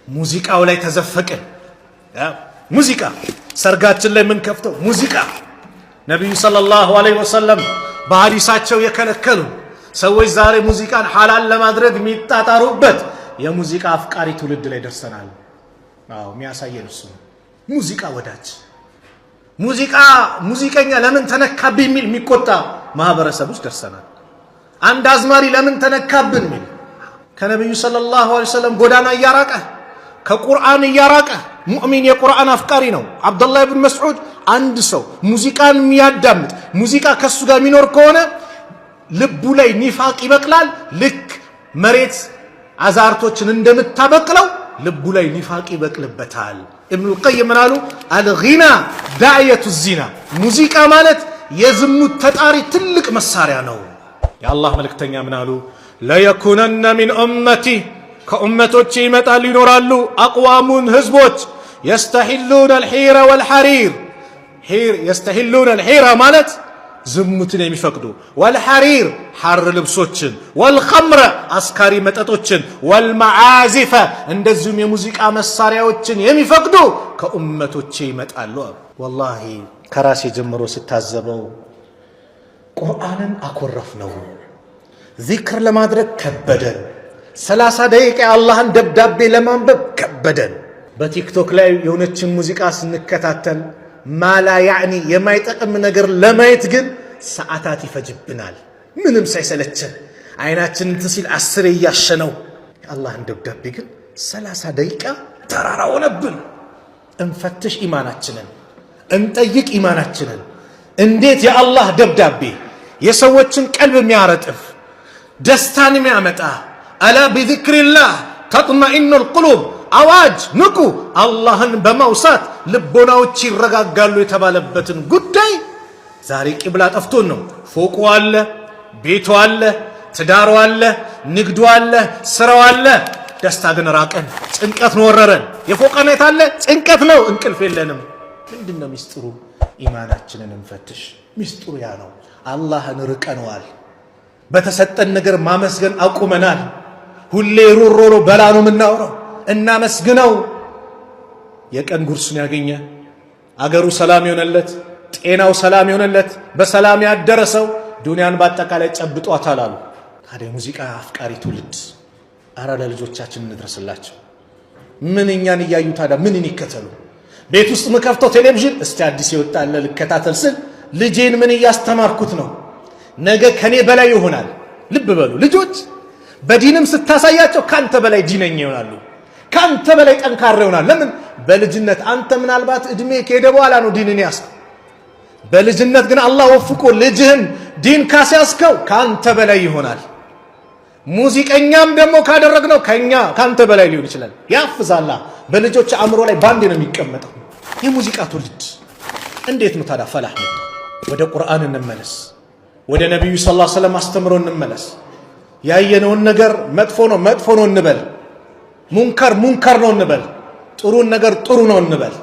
ሙዚቃው ላይ ተዘፈቅን። ሙዚቃ ሰርጋችን ላይ ምን ከፍተው ሙዚቃ ነብዩ ሰለላሁ ዐለይሂ ወሰለም በሐዲሳቸው የከለከሉ ሰዎች ዛሬ ሙዚቃን ሐላል ለማድረግ የሚጣጣሩበት የሙዚቃ አፍቃሪ ትውልድ ላይ ደርሰናል። የሚያሳየን እሱ ሙዚቃ ወዳጅ ሙዚቀኛ ለምን ተነካብኝ የሚል የሚቆጣ ማህበረሰብ ውስጥ ደርሰናል። አንድ አዝማሪ ለምን ተነካብን የሚል ከነብዩ ሰለላሁ ዐለይሂ ወሰለም ጎዳና እያራቀ ከቁርአን እያራቀ ሙእሚን የቁርአን አፍቃሪ ነው። አብዱላህ ኢብኑ መስዑድ አንድ ሰው ሙዚቃን የሚያዳምጥ ሙዚቃ ከሱ ጋር የሚኖር ከሆነ ልቡ ላይ ኒፋቅ ይበቅላል። ልክ መሬት አዛርቶችን እንደምታበቅለው ልቡ ላይ ኒፋቅ ይበቅልበታል። ኢብኑ ቀይም ምናሉ አልጊና ዳዕየቱ ዚና ሙዚቃ ማለት የዝሙት ተጣሪ ትልቅ መሳሪያ ነው። የአላህ መልእክተኛ ምናሉ ለየኩነነ ሚን ኡመቲ ከኡመቶች ይመጣሉ ይኖራሉ አቅዋሙን ህዝቦች يستحلون الحير والحرير يستحلون الحير ማለት ዝሙትን የሚፈቅዱ والحرير حر ልብሶችን والخمر አስካሪ መጠጦችን والمعازف እንደዚሁም የሙዚቃ መሳሪያዎችን የሚፈቅዱ ከኡመቶች ይመጣሉ። والله ከራሴ ጀምሮ ስታዘበው ቁርአንን አኮረፍ ነው። ዚክር ለማድረግ ከበደን። 30 ደቂቃ አላህን ደብዳቤ ለማንበብ ከበደን። በቲክቶክ ላይ የሆነችን ሙዚቃ ስንከታተል ማላ ያኒ የማይጠቅም ነገር ለማየት ግን ሰዓታት ይፈጅብናል። ምንም ሳይሰለቸን አይናችን ሲል 10 እያሸነው የአላህን ደብዳቤ ግን 30 ደቂቃ ተራራ ሆነብን። እንፈትሽ ኢማናችንን፣ እንጠይቅ ኢማናችንን። እንዴት የአላህ ደብዳቤ የሰዎችን ቀልብ የሚያረጥፍ ደስታን የሚያመጣ አላ ቢዚክሪላህ ተጥመኢኑል ቁሉብ አዋጅ ንቁ አላህን በማውሳት ልቦናዎች ይረጋጋሉ የተባለበትን ጉዳይ ዛሬ ቂብላ ጠፍቶን ነው። ፎቁ አለ፣ ቤቱ አለ፣ ትዳሩ አለ፣ ንግዱ አለ፣ ስራው አለ። ደስታ ግን ራቀን፣ ጭንቀት ነው ወረረን። የፎቀነት አለ፣ ጭንቀት ነው፣ እንቅልፍ የለንም። ምንድነው ሚስጥሩ? ኢማናችንን እንፈትሽ። ሚስጥሩ ያ ነው። አላህን ርቀነዋል። በተሰጠን ነገር ማመስገን አቁመናል። ሁሌ ሩሮሮ በላ ነው የምናወራው። እናመስግነው። የቀን ጉርሱን ያገኘ አገሩ ሰላም የሆነለት ጤናው ሰላም የሆነለት በሰላም ያደረሰው ዱንያን በአጠቃላይ ጨብጧታል አሉ። ታዲያ ሙዚቃ አፍቃሪ ትውልድ አረ ለልጆቻችን እንድረስላቸው። ምን እኛን እያዩ ታዲያ ምንን ይከተሉ? ቤት ውስጥ ምከፍተው ቴሌቪዥን እስቲ አዲስ ይወጣል ልከታተል ስል ልጄን ምን እያስተማርኩት ነው? ነገ ከኔ በላይ ይሆናል። ልብ በሉ ልጆች በዲንም ስታሳያቸው ካንተ በላይ ዲነኛ ይሆናሉ። ካንተ በላይ ጠንካራ ይሆናል። ለምን? በልጅነት አንተ ምናልባት እድሜ ከሄደ በኋላ ነው ዲንን ያስከው። በልጅነት ግን አላህ ወፍቆ ልጅህን ዲን ካስያዝከው ካንተ በላይ ይሆናል። ሙዚቀኛም ደግሞ ካደረግነው ካንተ በላይ ሊሆን ይችላል። ያፍዛላ በልጆች አእምሮ ላይ ባንዴ ነው የሚቀመጠው። የሙዚቃ ትውልድ እንዴት ነው ታዲያ ፈላህ ነው? ወደ ቁርአን እንመለስ። ወደ ነብዩ ሰለላሁ ዐለይሂ ወሰለም አስተምሮ እንመለስ። ያየነውን ነገር መጥፎ ነው እንበል። ሙንከር ነው እንበል። ጥሩን ነገር ጥሩ ነው እንበል።